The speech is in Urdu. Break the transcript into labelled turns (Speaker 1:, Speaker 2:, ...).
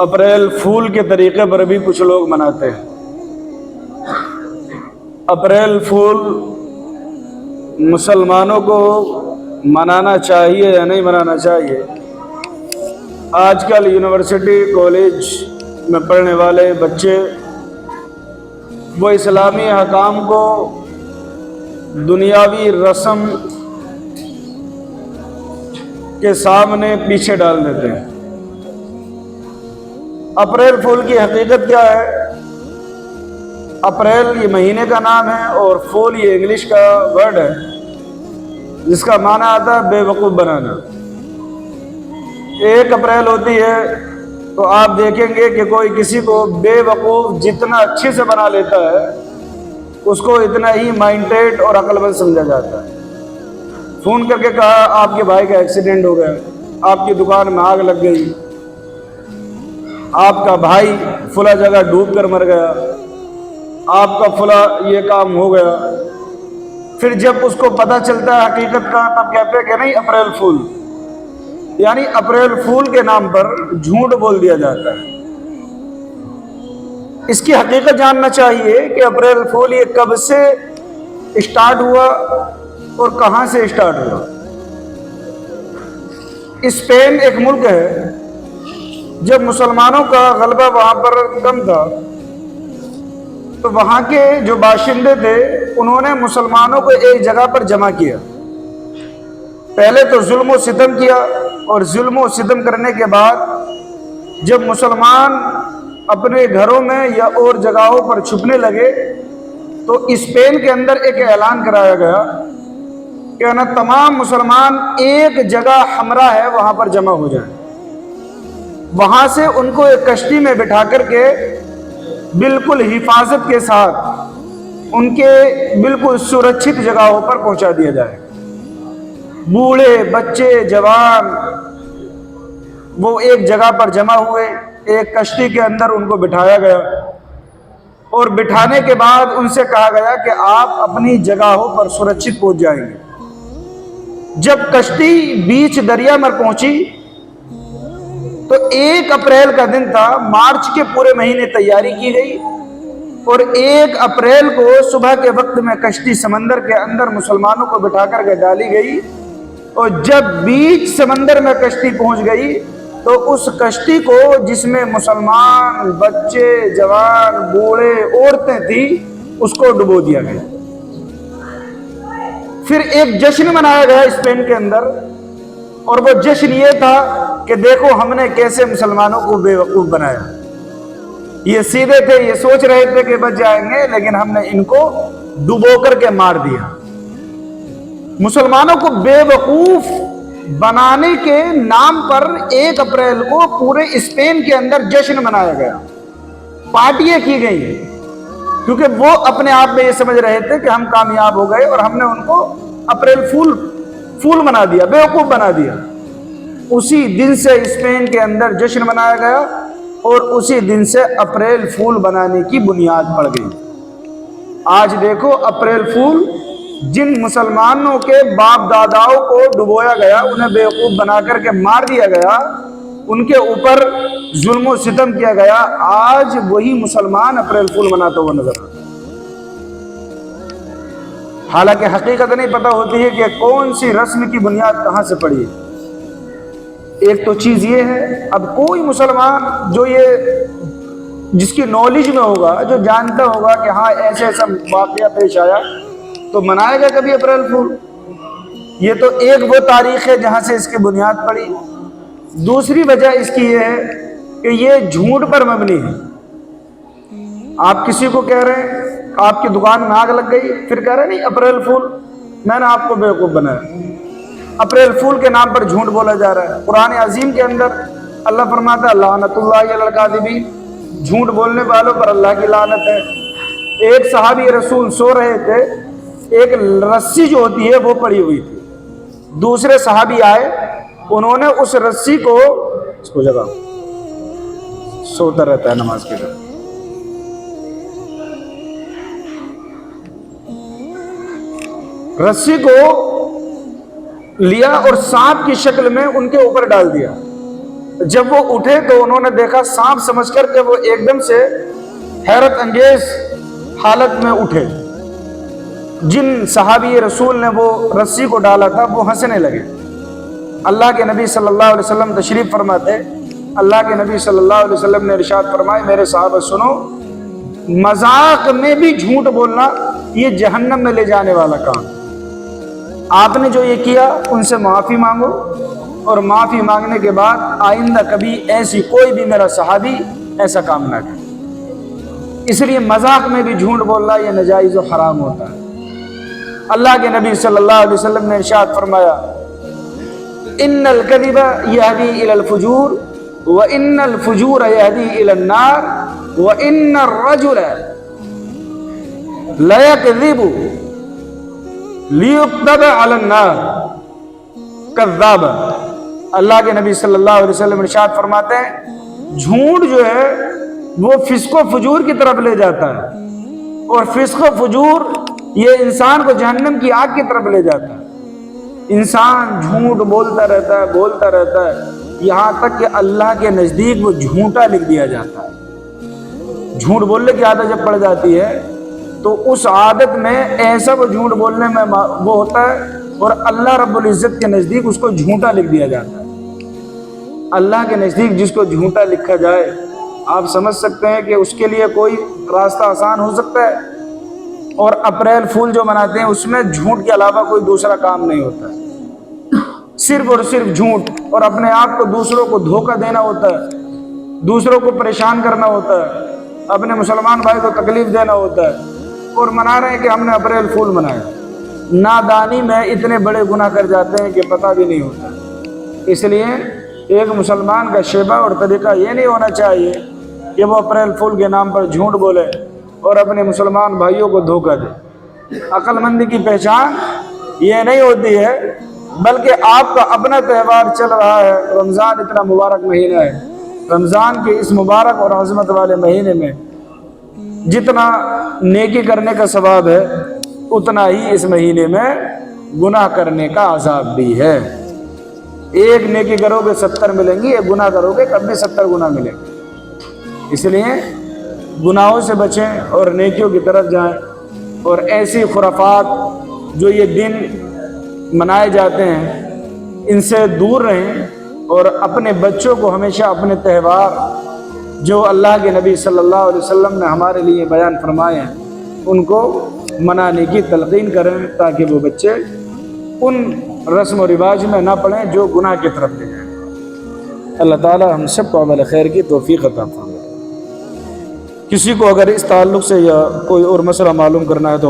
Speaker 1: اپریل پھول کے طریقے پر بھی کچھ لوگ مناتے ہیں۔ اپریل پھول مسلمانوں کو منانا چاہیے یا نہیں منانا چاہیے؟ آج کل یونیورسٹی کالج میں پڑھنے والے بچے وہ اسلامی احکام کو دنیاوی رسم کے سامنے پیچھے ڈال دیتے ہیں۔ اپریل پھول کی حقیقت کیا ہے؟ اپریل یہ مہینے کا نام ہے اور پھول یہ انگلش کا ورڈ ہے جس کا معنی آتا ہے بے وقوف بنانا۔ 1 اپریل ہوتی ہے تو آپ دیکھیں گے کہ کوئی کسی کو بے وقوف جتنا اچھے سے بنا لیتا ہے اس کو اتنا ہی مائنڈیڈ اور عقل مند سمجھا جاتا ہے۔ فون کر کے کہا آپ کے بھائی کا ایکسیڈنٹ ہو گیا، آپ کی دکان میں آگ لگ گئی، آپ کا بھائی فلاں جگہ ڈوب کر مر گیا، آپ کا فلاں یہ کام ہو گیا۔ پھر جب اس کو پتہ چلتا ہے حقیقت کا تب کہتے ہیں کہ نہیں اپریل فول، یعنی اپریل فول کے نام پر جھوٹ بول دیا جاتا ہے۔ اس کی حقیقت جاننا چاہیے کہ اپریل فول یہ کب سے اسٹارٹ ہوا اور کہاں سے اسٹارٹ ہوا۔ اسپین ایک ملک ہے، جب مسلمانوں کا غلبہ وہاں پر کم تھا تو وہاں کے جو باشندے تھے انہوں نے مسلمانوں کو ایک جگہ پر جمع کیا۔ پہلے تو ظلم و ستم کیا اور ظلم و ستم کرنے کے بعد جب مسلمان اپنے گھروں میں یا اور جگہوں پر چھپنے لگے تو اسپین کے اندر ایک اعلان کرایا گیا کہ نا تمام مسلمان ایک جگہ ہمراہ ہے وہاں پر جمع ہو جائیں۔ وہاں سے ان کو ایک کشتی میں بٹھا کر کے بالکل حفاظت کے ساتھ ان کے بالکل سرکشت جگہوں پر پہنچا دیا جائے۔ بوڑھے بچے جوان وہ ایک جگہ پر جمع ہوئے، ایک کشتی کے اندر ان کو بٹھایا گیا اور بٹھانے کے بعد ان سے کہا گیا کہ آپ اپنی جگہوں پر سرکشت پہنچ جائیں گے۔ جب کشتی بیچ دریا میں پہنچی تو 1 اپریل کا دن تھا، مارچ کے پورے مہینے تیاری کی گئی اور 1 اپریل کو صبح کے وقت میں کشتی سمندر کے اندر مسلمانوں کو بٹھا کر کے ڈالی گئی اور جب بیچ سمندر میں کشتی پہنچ گئی تو اس کشتی کو جس میں مسلمان بچے جوان بوڑھے عورتیں تھیں اس کو ڈبو دیا گیا۔ پھر ایک جشن منایا گیا اسپین کے اندر اور وہ جشن یہ تھا کہ دیکھو ہم نے کیسے مسلمانوں کو بے وقوف بنایا۔ یہ سیدھے تھے، یہ سوچ رہے تھے کہ بچ جائیں گے لیکن ہم نے ان کو ڈبو کر کے مار دیا۔ مسلمانوں کو بے وقوف بنانے کے نام پر 1 اپریل کو پورے اسپین کے اندر جشن منایا گیا، پارٹیاں کی گئی کیونکہ وہ اپنے آپ میں یہ سمجھ رہے تھے کہ ہم کامیاب ہو گئے اور ہم نے ان کو اپریل فول بنا دیا، بے وقوف بنا دیا۔ اسی دن سے اسپین کے اندر جشن منایا گیا اور اسی دن سے اپریل فول بنانے کی بنیاد پڑ گئی۔ آج دیکھو اپریل فول جن مسلمانوں کے باپ داداؤں کو ڈبویا گیا، انہیں بے وقوف بنا کر کے مار دیا گیا، ان کے اوپر ظلم و ستم کیا گیا، آج وہی مسلمان اپریل فول مناتا ہوا نظر آتا ہے۔ حالانکہ حقیقت نہیں پتہ ہوتی ہے کہ کون سی رسم کی بنیاد کہاں سے پڑی ہے۔ ایک تو چیز یہ ہے، اب کوئی مسلمان جو یہ جس کی نالج میں ہوگا، جو جانتا ہوگا کہ ہاں ایسے ایسا واقعہ پیش آیا تو منائے گا کبھی اپریل فول؟ یہ تو ایک وہ تاریخ ہے جہاں سے اس کی بنیاد پڑی۔ دوسری وجہ اس کی یہ ہے کہ یہ جھوٹ پر مبنی ہے۔ آپ کسی کو کہہ رہے ہیں آپ کی دکان میں آگ لگ گئی، پھر کہہ رہے نہیں اپریل فول، میں نے آپ کو بیوقوف بنایا۔ اپریل فول کے نام پر جھوٹ بولا جا رہا ہے۔ قرآن عظیم کے اندر اللہ فرماتا ہے لعنت اللہ علی الکاذبین، جھوٹ بولنے والوں پر اللہ کی لعنت ہے۔ ایک صحابی رسول سو رہے تھے، ایک رسی جو ہوتی ہے وہ پڑی ہوئی تھی، دوسرے صحابی آئے، انہوں نے اس رسی کو جگہ سوتا رہتا ہے نماز کے بعد، رسی کو لیا اور سانپ کی شکل میں ان کے اوپر ڈال دیا جب وہ اٹھے تو انہوں نے دیکھا سانپ سمجھ کر کہ وہ ایک دم سے حیرت انگیز حالت میں اٹھے۔ جن صحابی رسول نے وہ رسی کو ڈالا تھا وہ ہنسنے لگے۔ اللہ کے نبی صلی اللہ علیہ وسلم تشریف فرماتے، اللہ کے نبی صلی اللہ علیہ وسلم نے ارشاد فرمائے، میرے صحابہ سنو، مذاق میں بھی جھوٹ بولنا یہ جہنم میں لے جانے والا کام۔ آپ نے جو یہ کیا ان سے معافی مانگو، اور معافی مانگنے کے بعد آئندہ کبھی ایسی کوئی بھی میرا صحابی ایسا کام نہ کرے۔ اس لیے مذاق میں بھی جھوٹ بولنا یہ ناجائز و حرام ہوتا ہے۔ اللہ کے نبی صلی اللہ علیہ وسلم نے ارشاد فرمایا، ان الکذب یہدی الی الفجور وان الفجور یہدی الی النار وان الرجل لیکذب لیکتب علی النار کذابا۔ اللہ کے نبی صلی اللہ علیہ وسلم ارشاد فرماتے ہیں، جھوٹ جو ہے وہ فسق و فجور کی طرف لے جاتا ہے، اور فسق و فجور یہ انسان کو جہنم کی آگ کی طرف لے جاتا ہے۔ انسان جھوٹ بولتا رہتا ہے یہاں تک کہ اللہ کے نزدیک وہ جھوٹا لکھ دیا جاتا ہے۔ جھوٹ بولنے کی عادت جب پڑ جاتی ہے تو اس عادت میں ایسا وہ جھوٹ بولنے میں وہ ہوتا ہے، اور اللہ رب العزت کے نزدیک اس کو جھوٹا لکھ دیا جاتا ہے۔ اللہ کے نزدیک جس کو جھوٹا لکھا جائے، آپ سمجھ سکتے ہیں کہ اس کے لیے کوئی راستہ آسان ہو سکتا ہے؟ اور اپریل فول جو مناتے ہیں اس میں جھوٹ کے علاوہ کوئی دوسرا کام نہیں ہوتا ہے، صرف اور صرف جھوٹ، اور اپنے آپ کو دوسروں کو دھوکہ دینا ہوتا ہے، دوسروں کو پریشان کرنا ہوتا ہے، اپنے مسلمان بھائی کو تکلیف دینا ہوتا ہے، اور منا رہے ہیں کہ ہم نے اپریل فول منایا۔ نادانی میں اتنے بڑے گناہ کر جاتے ہیں کہ پتہ بھی نہیں ہوتا۔ اس لیے ایک مسلمان کا شیبہ اور طریقہ یہ نہیں ہونا چاہیے کہ وہ اپریل فول کے نام پر جھوٹ بولے اور اپنے مسلمان بھائیوں کو دھوکہ دے۔ عقل مندی کی پہچان یہ نہیں ہوتی ہے، بلکہ آپ کا اپنا تہوار چل رہا ہے، رمضان اتنا مبارک مہینہ ہے، رمضان کے اس مبارک اور عظمت والے مہینے میں جتنا نیکی کرنے کا ثواب ہے اتنا ہی اس مہینے میں گناہ کرنے کا عذاب بھی ہے۔ ایک نیکی کرو گے 70 ملیں گی، ایک گناہ کرو گے تب بھی 70 گناہ ملیں گے۔ اس لیے گناہوں سے بچیں اور نیکیوں کی طرف جائیں، اور ایسی خرافات جو یہ دن منائے جاتے ہیں ان سے دور رہیں، اور اپنے بچوں کو ہمیشہ اپنے تہوار جو اللہ کے نبی صلی اللہ علیہ وسلم نے ہمارے لیے بیان فرمائے ہیں ان کو منانے کی تلقین کریں، تاکہ وہ بچے ان رسم و رواج میں نہ پڑیں جو گناہ کی طرف لے جائیں۔ اللہ تعالی ہم سب کو عمل خیر کی توفیق عطا فرمائے۔ کسی کو اگر اس تعلق سے یا کوئی اور مسئلہ معلوم کرنا ہے تو